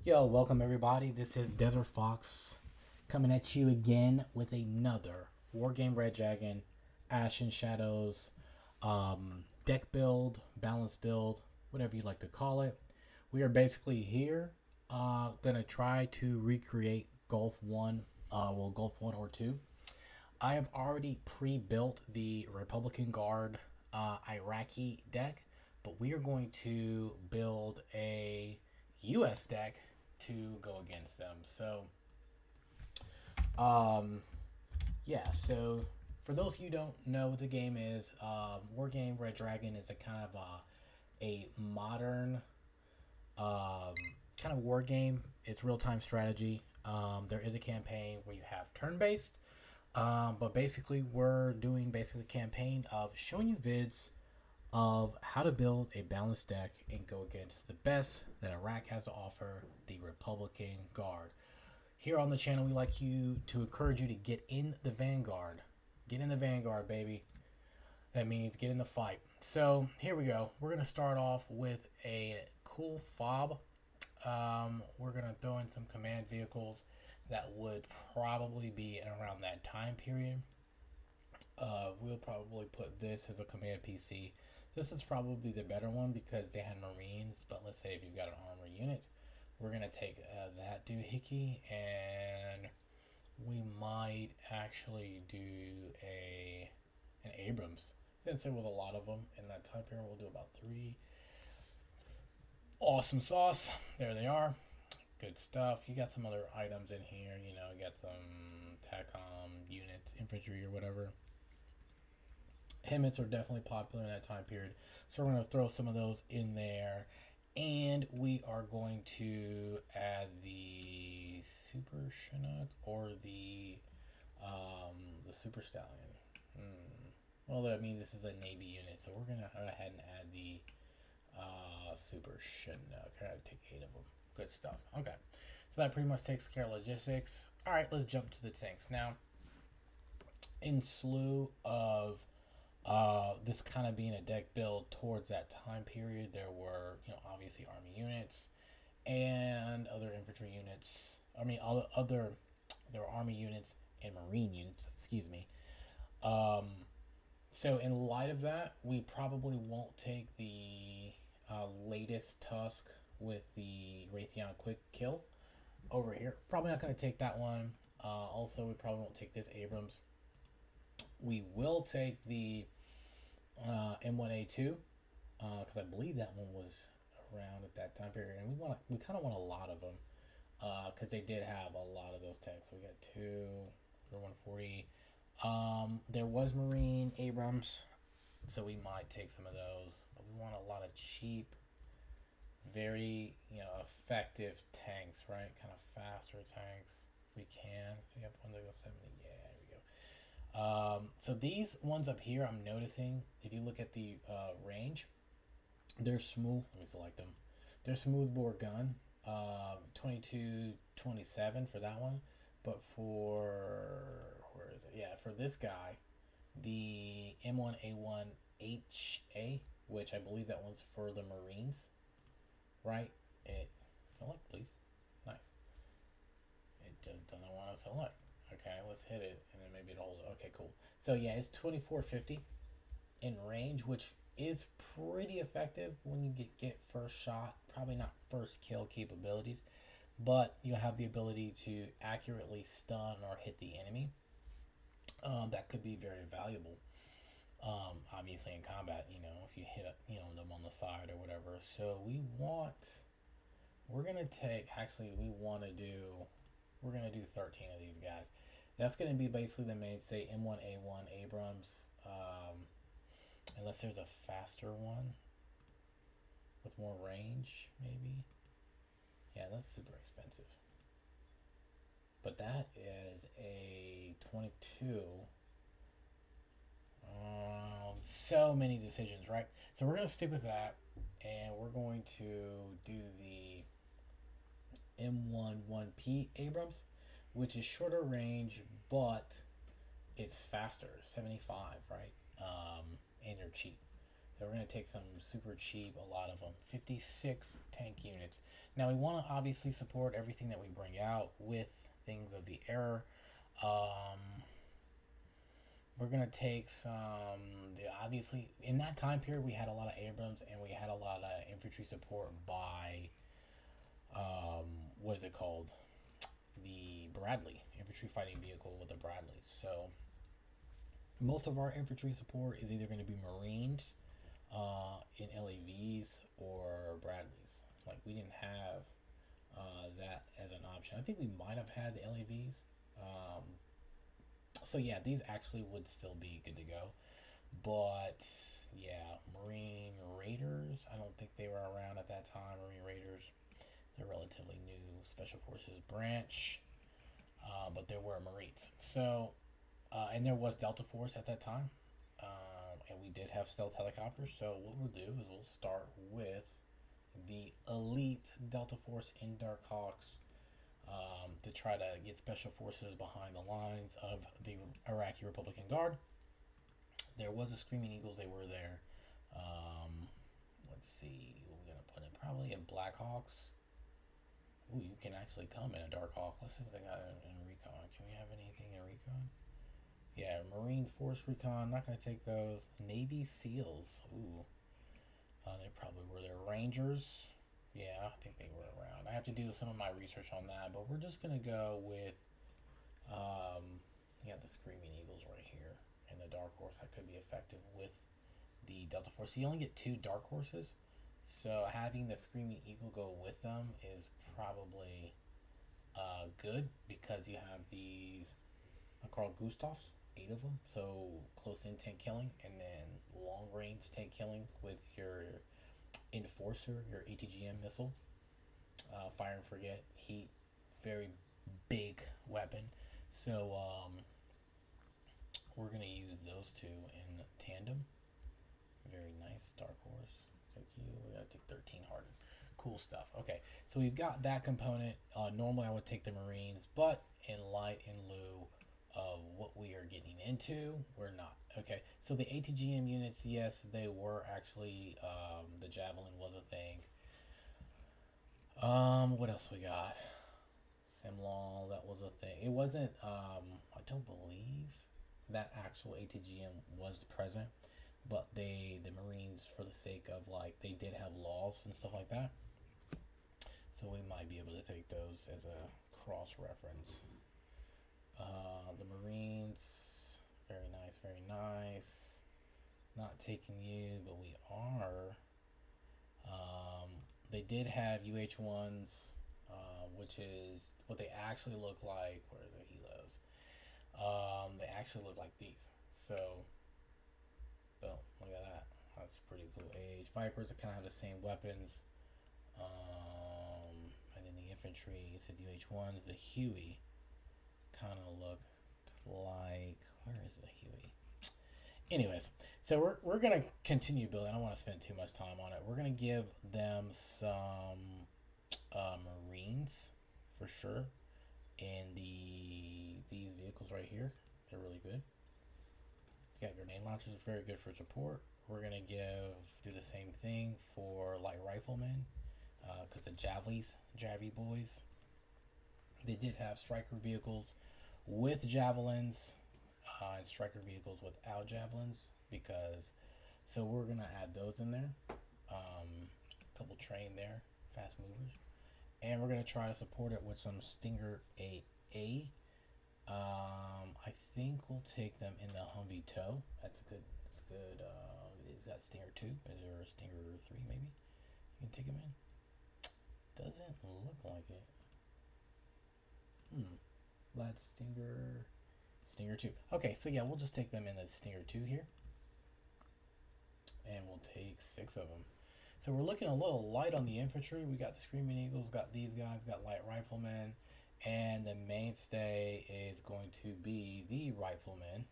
Yo, welcome everybody. This is Desert Fox coming at you again with another Wargame Red Dragon, Ash and Shadows deck build, balance build, whatever you like to call it. We are basically here gonna try to recreate Gulf 1, Gulf 1 or 2. I have already pre-built the Republican Guard Iraqi deck, but we are going to build a U.S. deck to go against them. So, yeah. So, for those of you who don't know what the game is, Wargame Red Dragon is a kind of a modern kind of war game. It's real time strategy. There is a campaign where you have turn based, but basically we're doing basically a campaign of showing you vids of how to build a balanced deck and go against the best that Iraq has to offer, the Republican Guard. Here on the channel, we like you to encourage you to get in the vanguard. Get in the vanguard, baby. That means get in the fight. So here we go. We're gonna start off with a cool fob. We're gonna throw in some command vehicles that would probably be around that time period. We'll probably put this as a command PC. This is probably the better one because they had Marines, but let's say if you've got an armor unit, we're gonna take that doohickey, and we might actually do an Abrams. Since there was a lot of them in that time period, we'll do about 3. Awesome sauce. There they are. Good stuff. You got some other items in here. You know, you got some TACOM units, infantry or whatever. Hemets are definitely popular in that time period. So we're going to throw some of those in there. And we are going to add the Super Chinook or the Super Stallion. Well, I mean, this is a Navy unit, so we're going to go ahead and add the Super Chinook. I gotta take 8 of them. Good stuff. Okay. So that pretty much takes care of logistics. All right, let's jump to the tanks. Now, in slew of this kind of being a deck build towards that time period, there were, obviously army units and other infantry units. I mean, there were army units and marine units, excuse me. So in light of that, we probably won't take the latest Tusk with the Raytheon Quick Kill over here. Probably not going to take that one. Also, we probably won't take this Abrams. We will take the M1A2 because I believe that one was around at that time period, and we kind of want a lot of them because they did have a lot of those tanks. So we got 2 for 140. There was Marine Abrams, so we might take some of those, but we want a lot of cheap, very effective tanks, right? Kind of faster tanks if we can. We have one that goes 70. Yeah, there we go. So these ones up here, I'm noticing if you look at the range, they're smooth. Let me select them. They're smooth bore gun. 22-27 for that one, but for where is it? Yeah, for this guy, the M1A1HA, which I believe that one's for the Marines, right? Select, please. Nice. It just doesn't want to select. Okay, let's hit it, and then maybe it'll hold it. Okay, cool. So yeah, it's 2450 in range, which is pretty effective when you get first shot. Probably not first kill capabilities, but you have the ability to accurately stun or hit the enemy. That could be very valuable. Obviously in combat, if you hit them on the side or whatever. So we're gonna take. Actually, we're gonna do 13 of these guys. That's gonna be basically the mainstay M1A1 Abrams. Unless there's a faster one with more range, maybe. Yeah, that's super expensive. But that is a 22. So many decisions, right? So we're going to stick with that, and we're going to do the M11P Abrams, which is shorter range, but it's faster, 75, right? And they're cheap. So we're going to take some super cheap, a lot of them. 56 tank units. Now we want to obviously support everything that we bring out with things of the era. Um, we're going to take obviously, in that time period, we had a lot of Abrams and we had a lot of infantry support by, what is it called? The Bradley, infantry fighting vehicle with the Bradleys. So most of our infantry support is either going to be Marines in LAVs or Bradleys. Like we didn't have that as an option. I think we might have had the LAVs. Um, so yeah, these actually would still be good to go. But yeah, Marine Raiders. I don't think they were around at that time. Marine Raiders. They're relatively new special forces branch, but there were Marines. So and there was Delta Force at that time, and we did have stealth helicopters. So what we'll do is we'll start with the elite Delta Force in Dark Hawks to try to get special forces behind the lines of the Iraqi Republican Guard. There was a Screaming Eagles. They were there. Let's see. We're gonna put it probably in Black Hawks. Ooh, you can actually come in a Dark Hawk. Let's see what they got in Recon. Can we have anything in Recon? Yeah, Marine Force Recon. Not going to take those. Navy SEALs. Ooh. They probably were there. Rangers. Yeah, I think they were around. I have to do some of my research on that, but we're just going to go with, the Screaming Eagles right here. And the Dark Horse that could be effective with the Delta Force. So you only get 2 Dark Horses. So having the Screaming Eagle go with them is probably good because you have these Carl Gustavs, 8 of them. So close in tank killing and then long range tank killing with your Enforcer, your ATGM missile. Fire and forget, heat, very big weapon. So we're going to use those 2 in tandem. Very nice. Dark Horse. Thank you. We got to take 13 hardened. Cool stuff. Okay, so we've got that component. Normally I would take the Marines, but in lieu of what we are getting into, we're not. Okay, so the ATGM units, yes, they were actually, the Javelin was a thing. What else we got? Simlaw, that was a thing. It wasn't, I don't believe that actual ATGM was present, but the Marines, for the sake of like, they did have laws and stuff like that. So we might be able to take those as a cross reference. The Marines, very nice, very nice. Not taking you, but we are. They did have UH-1s, which is what they actually look like. Where are the helos? They actually look like these. So, boom, look at that. That's pretty cool. Age Vipers kind of have the same weapons. And then the infantry, it says UH-1s. The Huey kind of look like, where is the Huey? Anyways, so we're gonna continue building. I don't want to spend too much time on it. We're gonna give them some Marines for sure, and these vehicles right here, they're really good. You got grenade launchers, very good for support. We're gonna do the same thing for light riflemen, because the Javy boys, they did have striker vehicles with javelins and striker vehicles without javelins, so we're gonna add those in there. Couple train there, fast movers, and we're gonna try to support it with some Stinger AA. I think we'll take them in the Humvee tow. That's good. Is that Stinger 2? Is there a Stinger 3 maybe? You can take them in. Doesn't look like it. That's Stinger 2. Okay, so yeah, we'll just take them in the Stinger 2 here. And we'll take 6 of them. So we're looking a little light on the infantry. We got the Screaming Eagles, got these guys, got light riflemen. And the mainstay is going to be the riflemen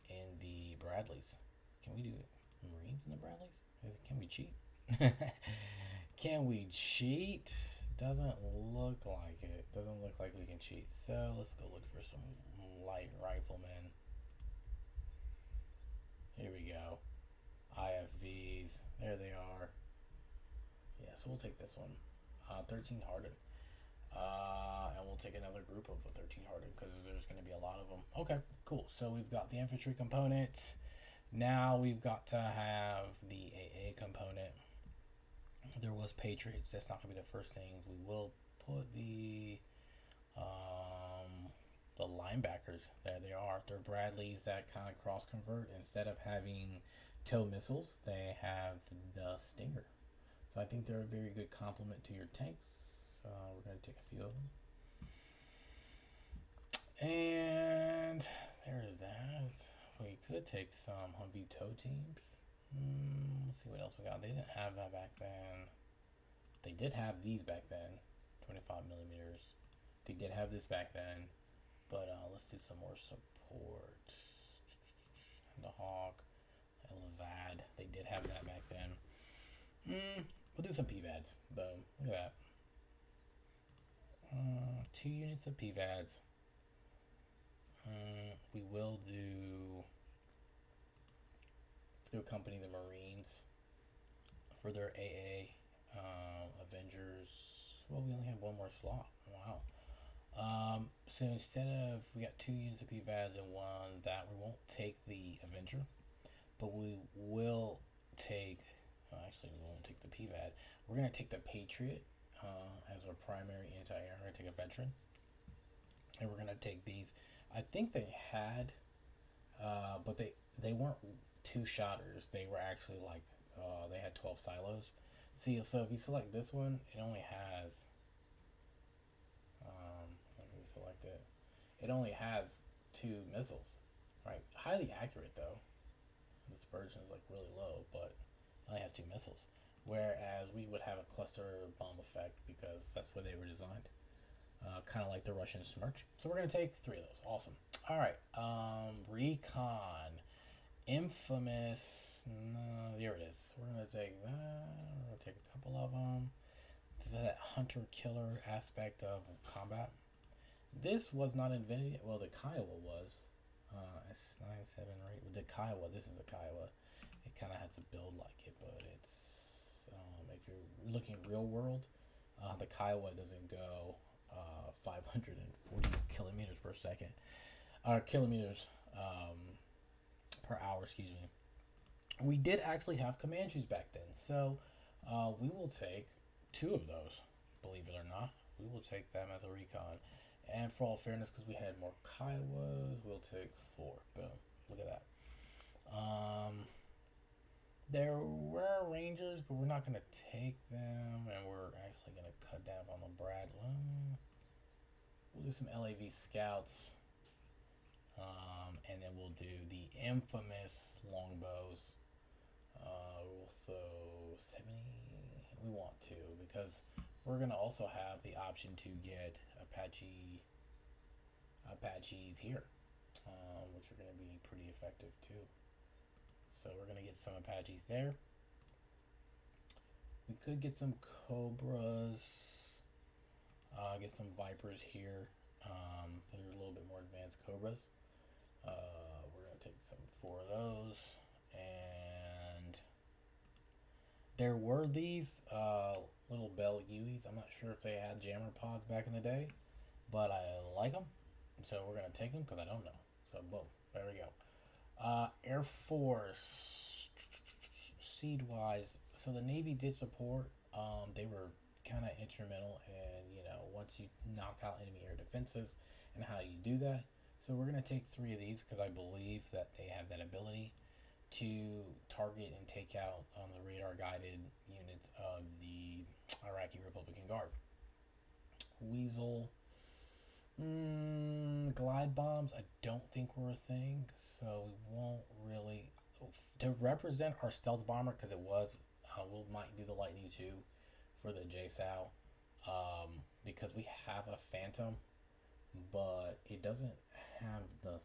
in the Bradleys. Can we do Marines in the Bradleys? Can we cheat? Can we cheat? Doesn't look like it. Doesn't look like we can cheat. So let's go look for some light riflemen. Here we go. IFVs. There they are. Yeah, so we'll take this one. 13 hardened. And we'll take another group of 13 hardened because there's going to be a lot of them. Okay, cool. So we've got the infantry component. Now we've got to have the AA component. There was Patriots. That's not going to be the first thing. We will put the linebackers. There they are. They're Bradleys that kind of cross convert. Instead of having tow missiles, they have the Stinger. So I think they're a very good complement to your tanks. We're going to take a few of them. And there's that. We could take some Humvee tow teams. Let's see what else we got. They didn't have that back then. They did have these back then. 25 millimeters. They did have this back then. But let's do some more support. The Hawk. Levad. They did have that back then. We'll do some PVADs. Boom. Look at that. 2 units of PVADs. We will do accompany the Marines for their AA Avengers. Well, we only have one more slot. Wow. So instead of, we got 2 units of PVADs and one that, we won't take the Avenger, but we will take, actually we won't take the PVAD. We're going to take the Patriot as our primary anti-air. We're going to take a veteran. And we're going to take these. I think they had, but they weren't 2-shotters. They were actually like, they had 12 silos. See, so if you select this one, it only has, let me select it. It only has 2 missiles, right? Highly accurate though. The dispersion is like really low, but it only has 2 missiles. Whereas we would have a cluster bomb effect because that's where they were designed. Kind of like the Russian Smerch. So we're going to take 3 of those. Awesome. All right. Recon. Infamous. No, there it is. We're going to take that. We're going to take a couple of them. That hunter-killer aspect of combat. This was not invented yet. Well, the Kiowa was. S97, right? The Kiowa. This is a Kiowa. It kind of has a build like it, but it's... if you're looking real world, the Kiowa doesn't go... 540 kilometers per second, kilometers per hour, excuse me. We did actually have Comanches back then, so we will take 2 of those, believe it or not. We will take them as a recon. And for all fairness, because we had more Kiowas, we'll take 4. Boom. Look at that. There were Rangers, but we're not going to take them, and we're actually going to cut down on the Bradley. We'll do some LAV Scouts, and then we'll do the infamous longbows. We'll throw 70. We want to, because we're going to also have the option to get Apaches here, which are going to be pretty effective too. So we're going to get some Apaches there. We could get some Cobras. Get some Vipers here. They're a little bit more advanced Cobras. We're going to take some 4 of those. And there were these little Bell Uis. I'm not sure if they had jammer pods back in the day, but I like them. So we're going to take them because I don't know. So boom, there we go. Air Force, seed-wise, so the Navy did support. They were kind of instrumental in, once you knock out enemy air defenses and how you do that. So we're going to take 3 of these because I believe that they have that ability to target and take out the radar-guided units of the Iraqi Republican Guard. Weasel. Glide bombs, I don't think were a thing, so we won't really... To represent our stealth bomber, because it was, we might do the Lightning 2 for the JSOW, because we have a Phantom, but it doesn't have the...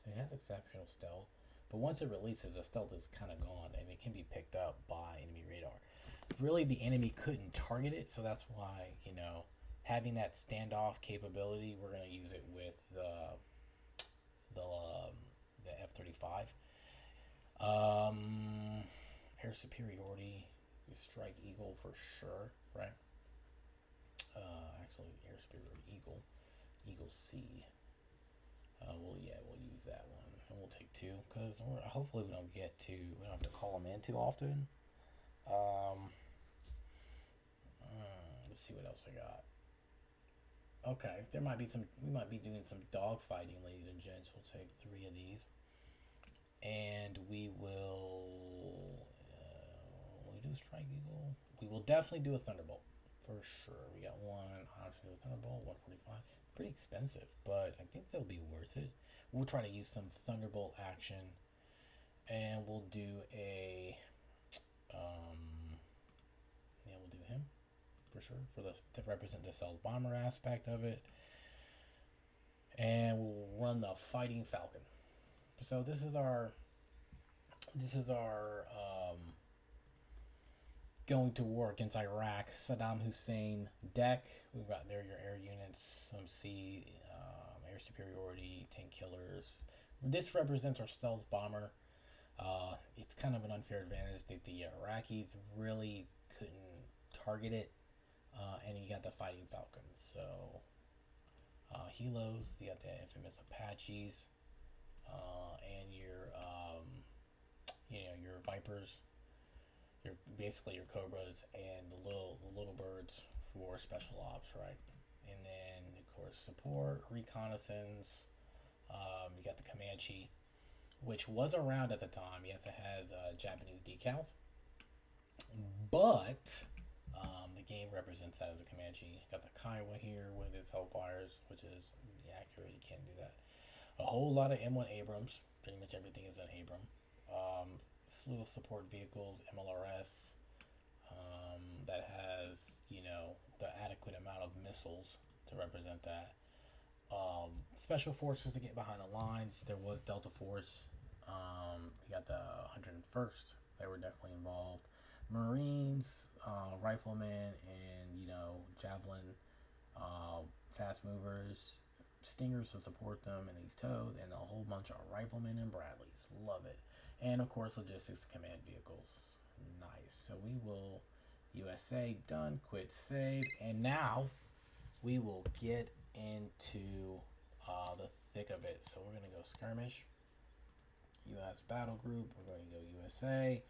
It has exceptional stealth, but once it releases, the stealth is kind of gone, and it can be picked up by enemy radar. Really, the enemy couldn't target it, so that's why, having that standoff capability, we're going to use it with the F-35. Air superiority, you strike eagle for sure, right? Actually, air superiority eagle, eagle C. We'll use that one, and we'll take two because hopefully we don't have to call them in too often. Um, let's see what else I got. Okay, there might be some. We might be doing some dog fighting, ladies and gents. We'll take three of these, and we will. We do a strike eagle. We will definitely do a thunderbolt for sure. We got one option to do a thunderbolt, 145. Pretty expensive, but I think they'll be worth it. We'll try to use some thunderbolt action, and we'll do a. Yeah, we'll do him for sure for this to represent the stealth bomber aspect of it, and we'll run the fighting falcon. So this is our going to war against Iraq Saddam Hussein deck. We've got there your air units, some sea air superiority, tank killers. This represents our stealth bomber. It's kind of an unfair advantage that the Iraqis really couldn't target it, and you got the fighting falcons. So helos, you got the infamous Apaches, and your Vipers, your basically your Cobras, and the little birds for special ops, right? And then of course support, reconnaissance. You got the Comanche, which was around at the time. Yes, it has Japanese decals, but the game represents that as a Comanche. Got the Kiowa here with its Hellfires, which is accurate. You can't do that. A whole lot of M1 Abrams. Pretty much everything is an Abram. Slew of support vehicles, MLRS, that has the adequate amount of missiles to represent that. Special forces to get behind the lines. There was Delta Force. We got the 101st. They were definitely involved. Marines, riflemen, and javelin, fast movers, stingers to support them, and these tows, and a whole bunch of riflemen and Bradleys. Love it. And of course, logistics command vehicles. Nice. So we will USA done. Quit save, and now we will get into the thick of it. So we're gonna go skirmish. U.S. battle group. We're going to go USA.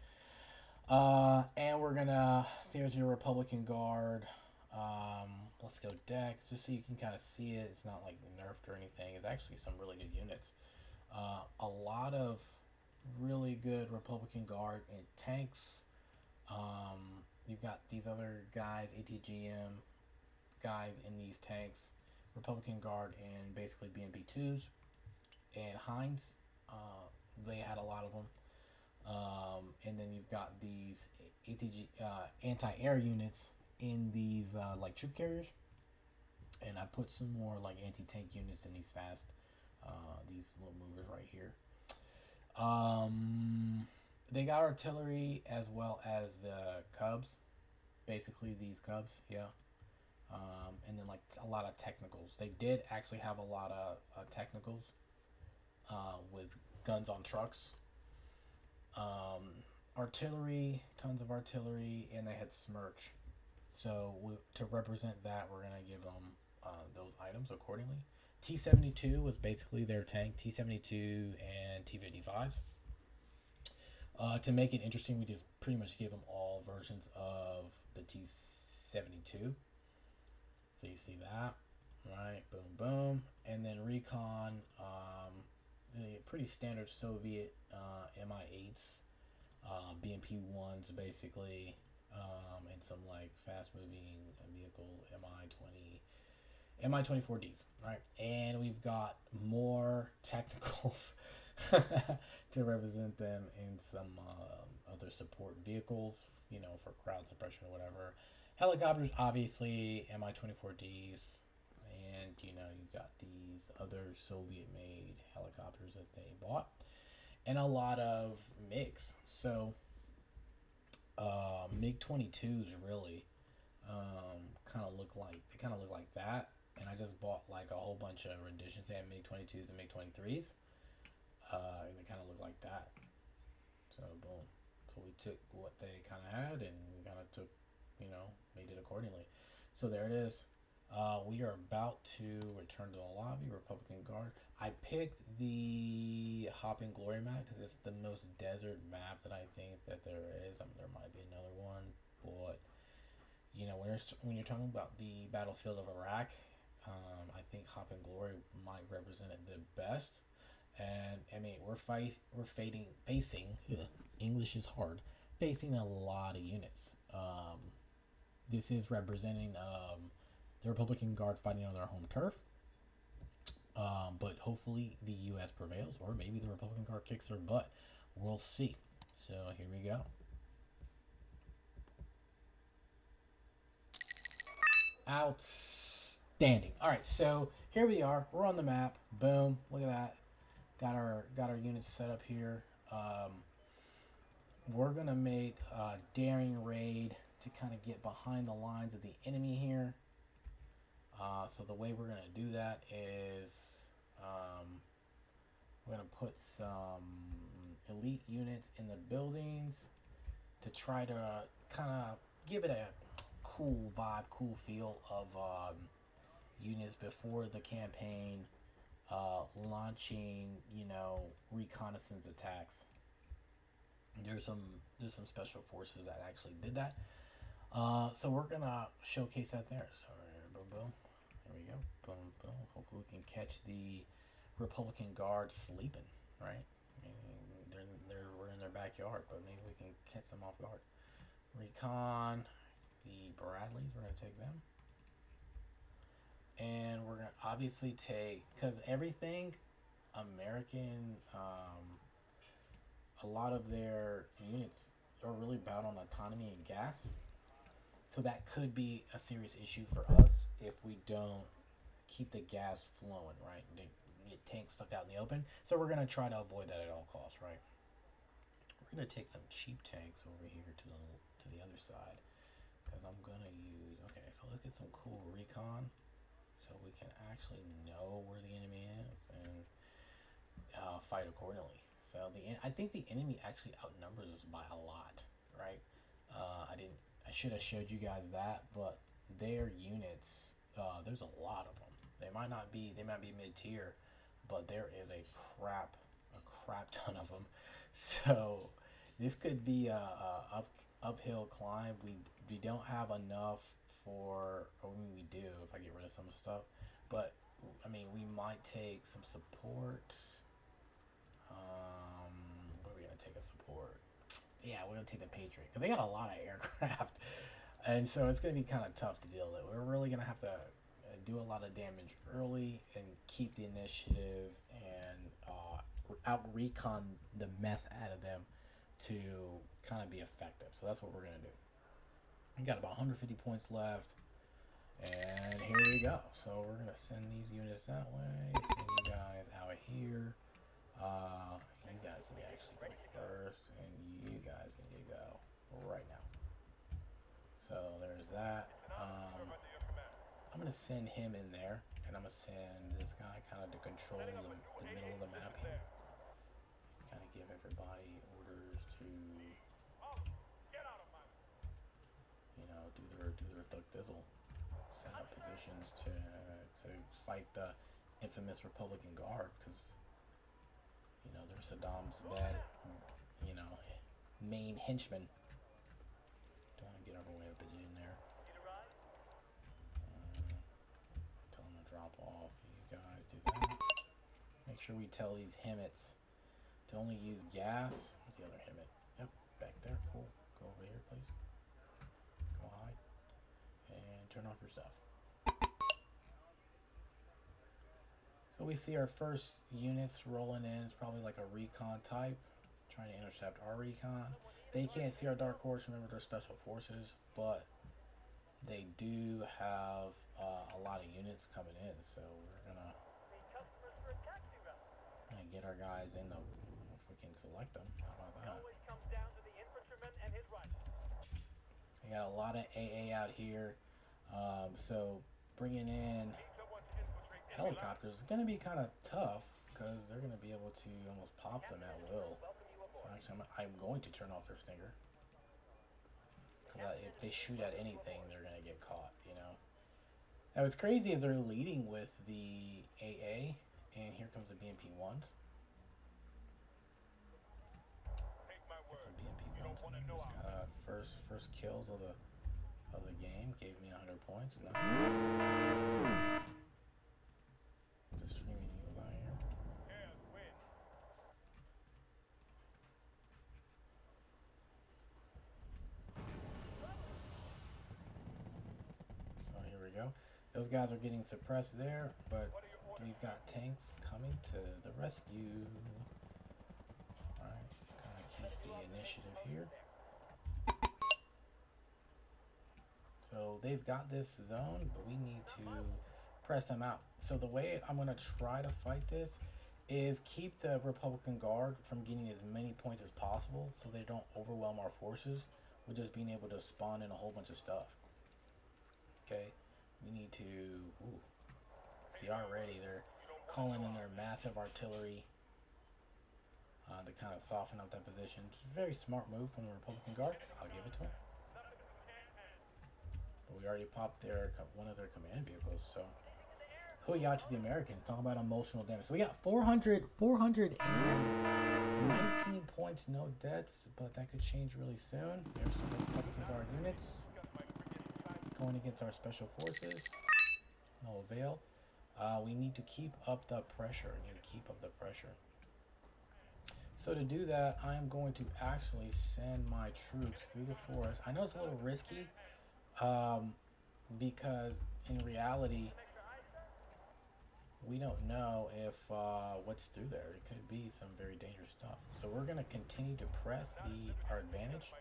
And we're gonna see there's your Republican Guard. Let's go decks just so you can kind of see it. It's not like nerfed or anything. It's actually some really good units. A lot of really good Republican Guard and tanks. You've got these other guys, ATGM guys in these tanks, Republican Guard and basically BMP2s and Heinz. They had a lot of them. And then you've got these anti-air units in these like troop carriers, and I put some more like anti-tank units in these these little movers right here. They got artillery as well as the Cubs, basically these Cubs, yeah. And then like a lot of technicals. They did actually have a lot of technicals with guns on trucks. Artillery, tons of artillery, and they had Smirch. So to represent that, we're gonna give them those items accordingly. T-72 was basically their tank. T-72 and T-55s. To make it interesting, we just pretty much give them all versions of the T-72. So you see that, right? Boom, boom, and then recon. The pretty standard Soviet Mi-8s, BMP-1s basically, and some like fast-moving vehicles, Mi-24Ds, right? And we've got more technicals to represent them in some other support vehicles, for crowd suppression or whatever. Helicopters, obviously, Mi-24Ds, and you've got these other Soviet-made helicopters that they bought, and a lot of MiGs. So MiG-22s really kind of look like that, and I just bought like a whole bunch of renditions. They have MiG-22s and MiG-23s, and they kind of look like that. So boom. So but we took what they kind of had and we kind of took, made it accordingly. So there it is. We are about to return to the lobby. Republican Guard. I picked the Hopping Glory map because it's the most desert map that I think that there is. There might be another one, but when you're talking about the battlefield of Iraq, I think Hopping Glory might represent it the best. And I mean, facing. Ugh, English is hard. Facing a lot of units. This is representing the Republican Guard fighting on their home turf. But hopefully the U.S. prevails, or maybe the Republican Guard kicks their butt. We'll see. So here we go. Outstanding. All right, so here we are. We're on the map. Boom. Look at that. Got our units set up here. We're gonna make a daring raid to kind of get behind the lines of the enemy here. So the way we're gonna do that is we're gonna put some elite units in the buildings to try to kind of give it a cool vibe, cool feel of units before the campaign, launching, reconnaissance attacks. There's some special forces that actually did that. So we're gonna showcase that there. So boom, boom. There we go. Boom, boom. Hopefully we can catch the Republican Guard sleeping. Right? I mean, we're in their backyard, but maybe we can catch them off guard. Recon the Bradleys. We're gonna take them. And we're gonna obviously take, because everything American, a lot of their units are really bound on autonomy and gas, so that could be a serious issue for us if we don't keep the gas flowing, right? They get tanks stuck out in the open, so we're gonna try to avoid that at all costs, right? We're gonna take some cheap tanks over here to the other side, because I'm gonna use, okay, so let's get some cool recon so we can actually know where the enemy is and fight accordingly. So I think the enemy actually outnumbers us by a lot, right? I should have showed you guys that, but their units, there's a lot of them. They might be mid tier, but there is a crap ton of them. So this could be a uphill climb. We don't have enough for, or we do if I get rid of some stuff, but I mean, we might take some support. What are we gonna take a support? Yeah, we're gonna take the Patriot because they got a lot of aircraft, and so it's gonna be kind of tough to deal with. We're really gonna have to do a lot of damage early and keep the initiative and out recon the mess out of them to kind of be effective. So that's what we're gonna do. We got about 150 points left, and here we go. So we're gonna send these units that way. Send you guys out here. You guys need to actually go first, and you guys need to go right now. So there's that. I'm gonna send him in there, and I'm gonna send this guy kind of to control the middle of the map here. Kind of give everybody orders to, do their thug thizzle. Set up positions to fight the infamous Republican Guard, because they're Saddam's bad, main henchman. Don't want to get our way up position there. Tell them to drop off. You guys do that. Make sure we tell these Hemmets to only use gas. Where's the other Hemmet? Yep, back there. Cool. Go over here, please. Go hide. And turn off your stuff. So we see our first units rolling in. It's probably like a recon type, trying to intercept our recon. They can't see our Dark Horse. Remember, they're special forces, but they do have a lot of units coming in. So we're gonna get our guys in them if we can select them. How about that? We got a lot of AA out here, so bringing in helicopters is going to be kind of tough because they're going to be able to almost pop them at will. So Actually, I'm going to turn off their stinger. If they shoot at anything, they're gonna get caught. You know. Now what's crazy is they're leading with the AA, and here comes the BMP ones. Get some BMP ones. First kills of the game gave me 100 points. Nice. The streaming eagles out here. So here we go. Those guys are getting suppressed there, but we've got tanks coming to the rescue. Alright, kind of keep the initiative here. So they've got this zone, but we need to press them out. So the way I'm going to try to fight this is keep the Republican Guard from getting as many points as possible so they don't overwhelm our forces with just being able to spawn in a whole bunch of stuff. Okay, we need to see already they're calling in their massive artillery to kind of soften up that position. It's a very smart move from the Republican Guard. I'll give it to them. But we already popped one of their command vehicles, so hoo-yah to the Americans. Talk about emotional damage. So we got 419 points, no deaths, but that could change really soon. There's some Republican Guard units going against our special forces. No avail. We need to keep up the pressure. So to do that, I am going to actually send my troops through the forest. I know it's a little risky, because in reality, we don't know if what's through there. It could be some very dangerous stuff. So we're going to continue to press our advantage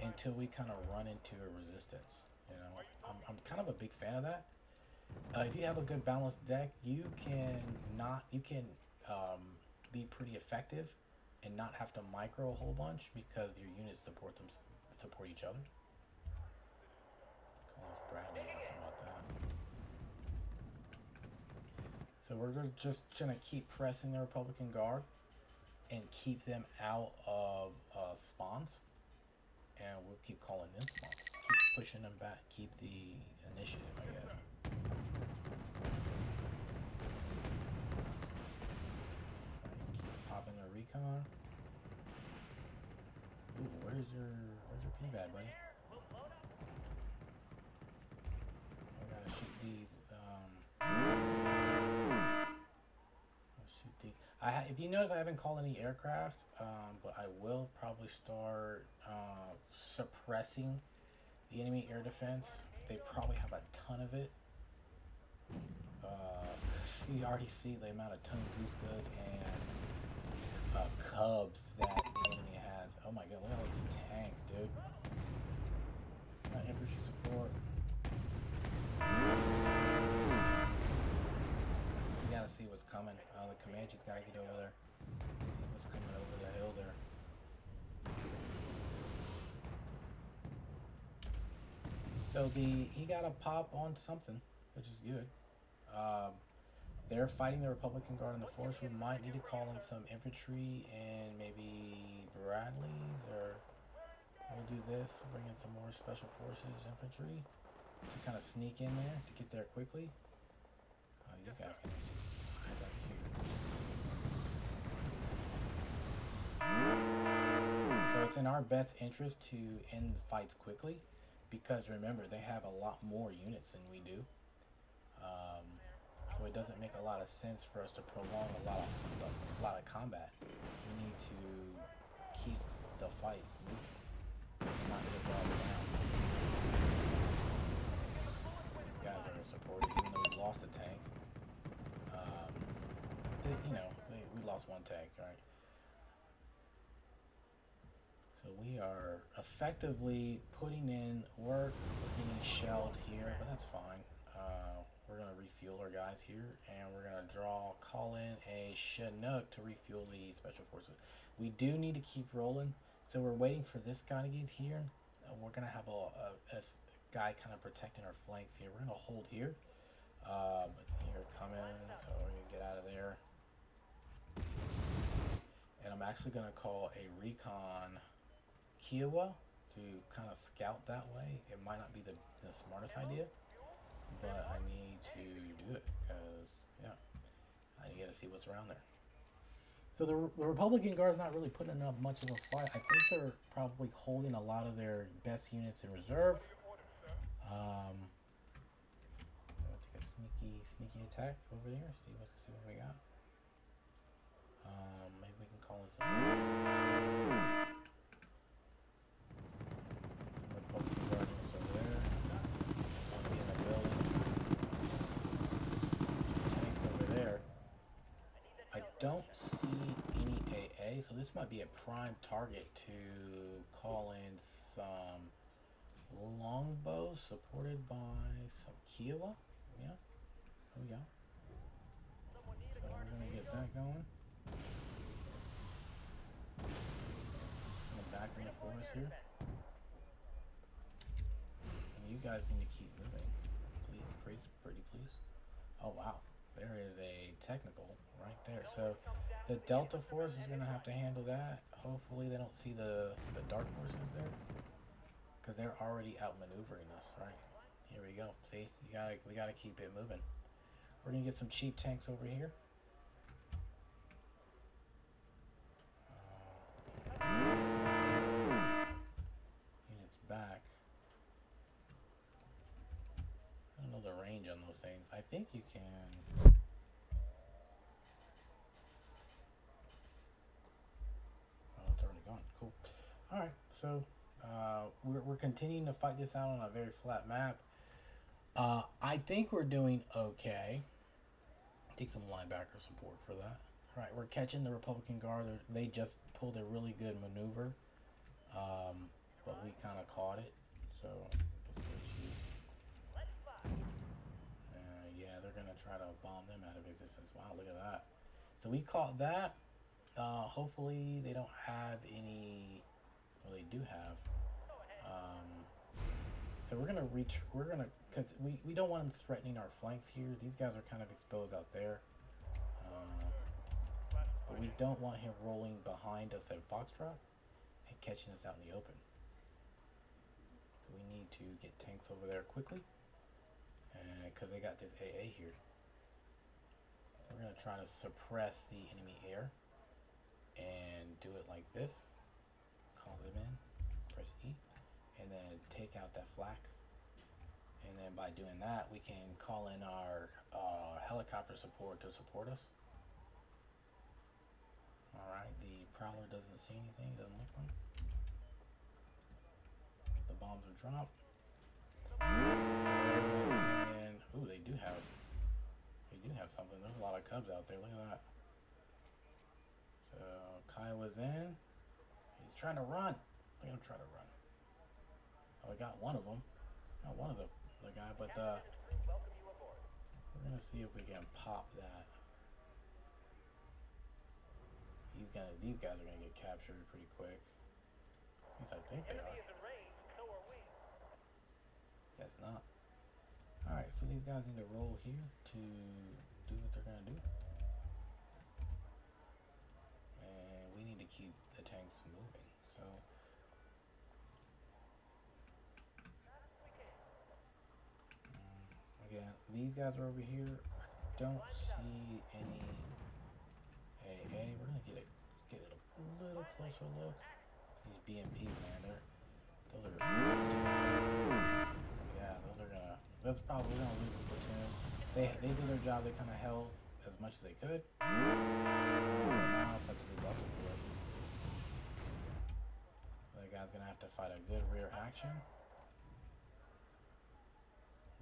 until we kind of run into a resistance. You know, I'm kind of a big fan of that. If you have a good balanced deck, you can be pretty effective and not have to micro a whole bunch because your units support each other. Bradley about that. So we're just gonna keep pressing the Republican Guard and keep them out of spawns, and we'll keep calling them spawns. Keep pushing them back. Keep the initiative, I guess. Keep popping the recon. Ooh, where's your P-Bad, buddy? I gotta shoot these. Shoot these. If you notice, I haven't called any aircraft, but I will probably start suppressing the enemy air defense. They probably have a ton of it. You already see the amount of Tunguska and Cubs that the enemy has. Oh my god, look at all these tanks, dude. Infantry support. You gotta see what's coming. The Comanche's gotta get over there. See what's coming over the hill there. So he got a pop on something, which is good. They're fighting the Republican Guard in the forest. We might need to call in some infantry and maybe Bradleys, or we'll do this. Bring in some more special forces infantry to kind of sneak in there to get there quickly. You guys can hide right here. So it's in our best interest to end the fights quickly, because remember, they have a lot more units than we do. So it doesn't make a lot of sense for us to prolong a lot of combat. We need to keep the fight moving, not get bogged down. These guys are supported, even though we lost a tank. We lost one tank, right? So we are effectively putting in work, getting shelled here, but that's fine. We're going to refuel our guys here, and we're going to call in a Chinook to refuel the special forces. We do need to keep rolling, so we're waiting for this guy to get here. We're going to have a guy kind of protecting our flanks here. We're going to hold here. But here, come in, so we're going to get out of there. And I'm actually going to call a recon Kiowa to kind of scout that way. It might not be the smartest idea, but I need to do it because, yeah, I got to see what's around there. So the Republican Guard's not really putting up much of a fight. I think they're probably holding a lot of their best units in reserve. I'll take a sneaky attack over there. See what we got. Maybe we can call in some Republican Guard units over there. Want to be in the building. Some tanks over there. I don't see any AA, so this might be a prime target to call in some longbows supported by some Kiowa. Yeah, there we go. So we're gonna get that going. Back in the forest here. And you guys need to keep moving. Please, pretty please. Oh wow. There is a technical right there. So the Delta Force is gonna have to handle that. Hopefully they don't see the Dark Horses there. Because they're already outmaneuvering us, right? Here we go. See? We gotta keep it moving. We're gonna get some cheap tanks over here. Units back. I don't know the range on those things. I think you can. Oh, it's already gone. Cool. All right, so we're continuing to fight this out on a very flat map. I think we're doing okay. Take some linebacker support for that. All right, we're catching the Republican Guard. They just pulled a really good maneuver, but we kind of caught it. So let's get you. Yeah, they're gonna try to bomb them out of existence. Wow, look at that. So we caught that. Hopefully they don't have any. Well, they do have. So we're gonna because we don't want them threatening our flanks here. These guys are kind of exposed out there. But we don't want him rolling behind us at Foxtrot and catching us out in the open. So we need to get tanks over there quickly. And because they got this AA here. We're gonna try to suppress the enemy air and do it like this. Call them in, press E, and then take out that flak. And then by doing that, we can call in our helicopter support to support us. Alright, the Prowler doesn't see anything, doesn't look like. The bombs are dropped. So we're gonna send in. Ooh, they do have something. There's a lot of Cubs out there, look at that. So Kiowa's in. He's trying to run. Look at him try to run. Oh, I got one of them. Not one of the guy, but we're gonna see if we can pop that. These guys are gonna get captured pretty quick. At least I think they are. Guess not. Alright, so these guys need to roll here to do what they're gonna do. And we need to keep the tanks moving. So again, these guys are over here. I don't see any AA. We're gonna get it a little closer look. These BMPs, man, those are yeah, those are gonna. That's probably gonna lose this platoon. They did their job. They kind of held as much as they could. Now it's up to the Delta Force. The guy's gonna have to fight a good rear action.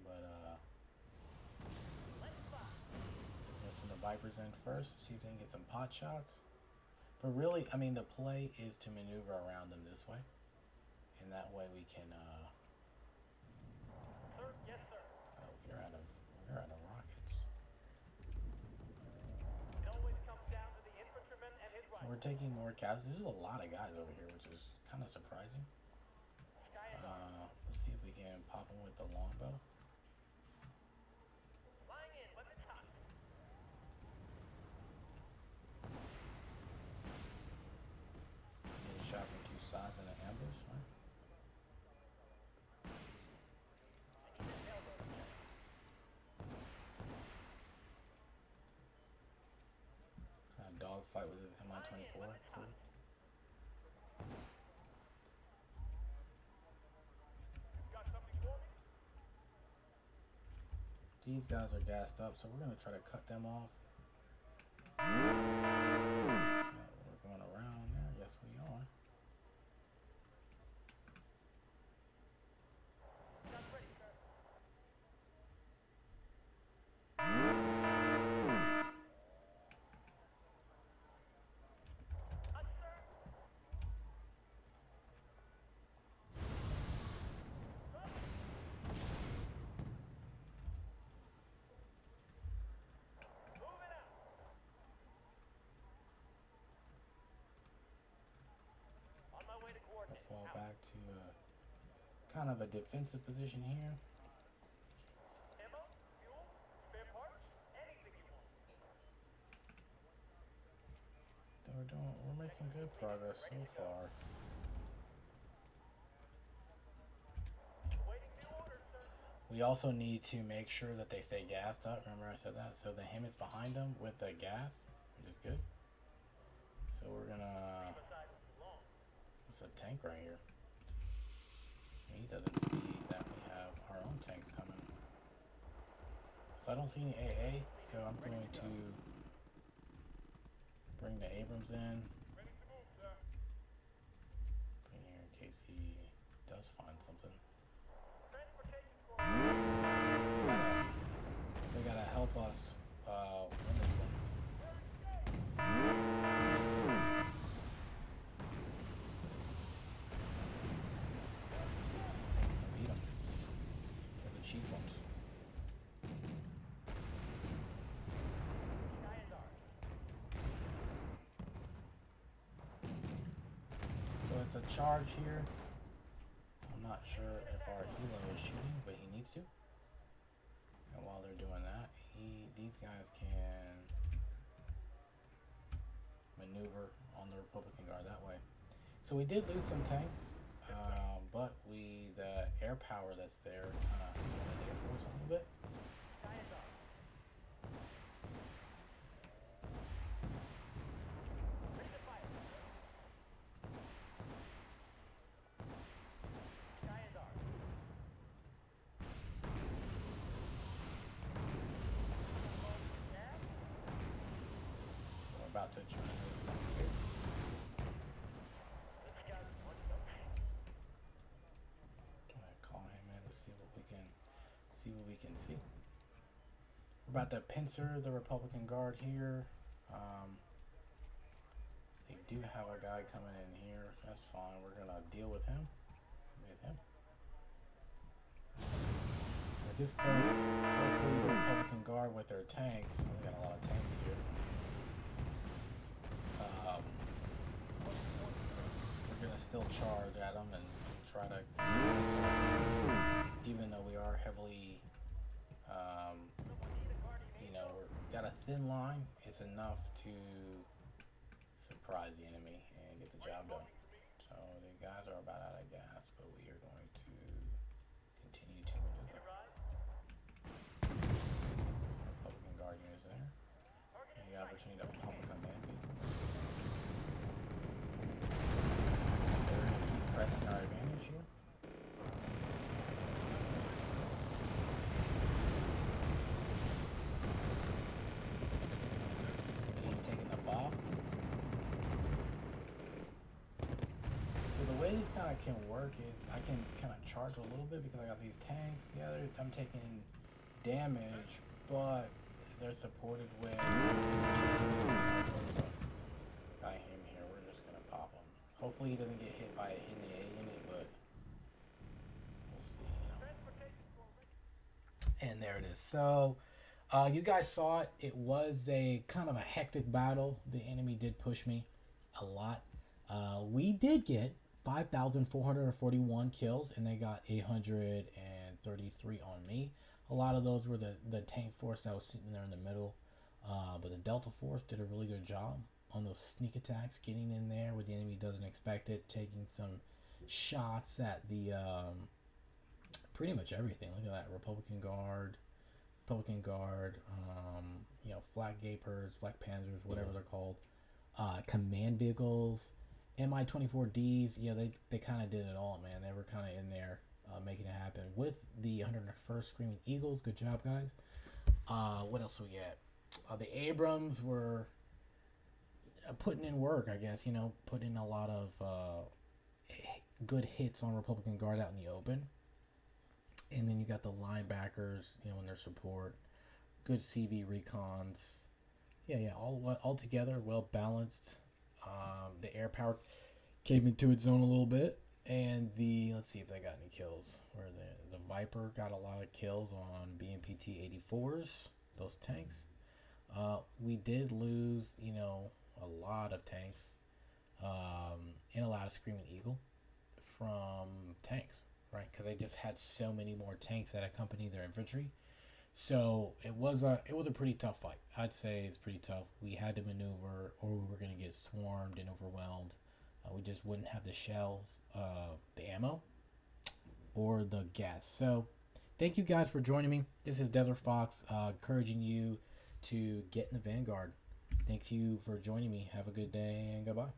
But listen the Vipers in first. See if they can get some pot shots. But really, I mean, the play is to maneuver around them this way, and that way we can. Oh, we're out of rockets. So we're taking more casualties. There's a lot of guys over here, which is kind of surprising. Let's see if we can pop them with the longbow. dogfight with his Mi-24. Cool. These guys are gassed up, so we're gonna try to cut them off. We're going around there. Yes, we are. Fall back to kind of a defensive position here. We're making good progress so far. We also need to make sure that they stay gassed up. Remember I said that? So the him is behind them with the gas, which is good. So we're gonna... It's a tank right here. He doesn't see that we have our own tanks coming. So I don't see any AA, so I'm going to bring the Abrams in. Bring here in case he does find something. They gotta help us win this one. Cheap ones. So it's a charge here. I'm not sure if our helo is shooting, but he needs to. And while they're doing that, these guys can maneuver on the Republican Guard that way. So we did lose some tanks. But the air power that's there kind of eliminated for us a little bit. So we're about to try to see what we can see. We're about to pincer the Republican Guard here. They do have a guy coming in here. That's fine. We're gonna deal with him. At this point, hopefully the Republican Guard with their tanks. We got a lot of tanks here. We're gonna still charge at them and try to, even though we are heavily, we've got a thin line, it's enough to surprise the enemy and get the job done. So the guys are about out of gas, but we are going to continue to maneuver. Republican Guard units there. And the opportunity to pop a command people. They're going to keep pressing our advantage here. These kind of can work is I can kind of charge a little bit because I got these tanks. Yeah, I'm taking damage, but they're supported with guy him here. We're just gonna pop him. Hopefully he doesn't get hit by an NEA unit, but we'll see. And there it is. So you guys saw it. It was a kind of a hectic battle. The enemy did push me a lot. We did get 5,441 kills, and they got 833 on me. A lot of those were the tank force that was sitting there in the middle. But the Delta Force did a really good job on those sneak attacks, getting in there where the enemy doesn't expect it, taking some shots at the pretty much everything. Look at that Republican Guard, Flak Gapers, Flak Panzers, whatever they're called. command vehicles, Mi-24Ds. Yeah, they kind of did it all, man. They were kind of in there making it happen with the 101st Screaming Eagles. Good job, guys. What else we get? The Abrams were putting in work, I guess. Putting in a lot of good hits on Republican Guard out in the open. And then you got the linebackers, in their support. Good CV recons. Yeah, all together, well balanced. The air power came into its own a little bit, and let's see if they got any kills. Where the Viper got a lot of kills on BMPT 84s, those tanks. We did lose, a lot of tanks, and a lot of Screaming Eagle from tanks, right? Because they just had so many more tanks that accompanied their infantry. So it was a pretty tough fight. I'd say it's pretty tough. We had to maneuver, or we were going to get swarmed and overwhelmed. We just wouldn't have the shells, the ammo, or the gas. So thank you guys for joining me. This is Desert Fox, encouraging you to get in the Vanguard. Thank you for joining me. Have a good day and goodbye.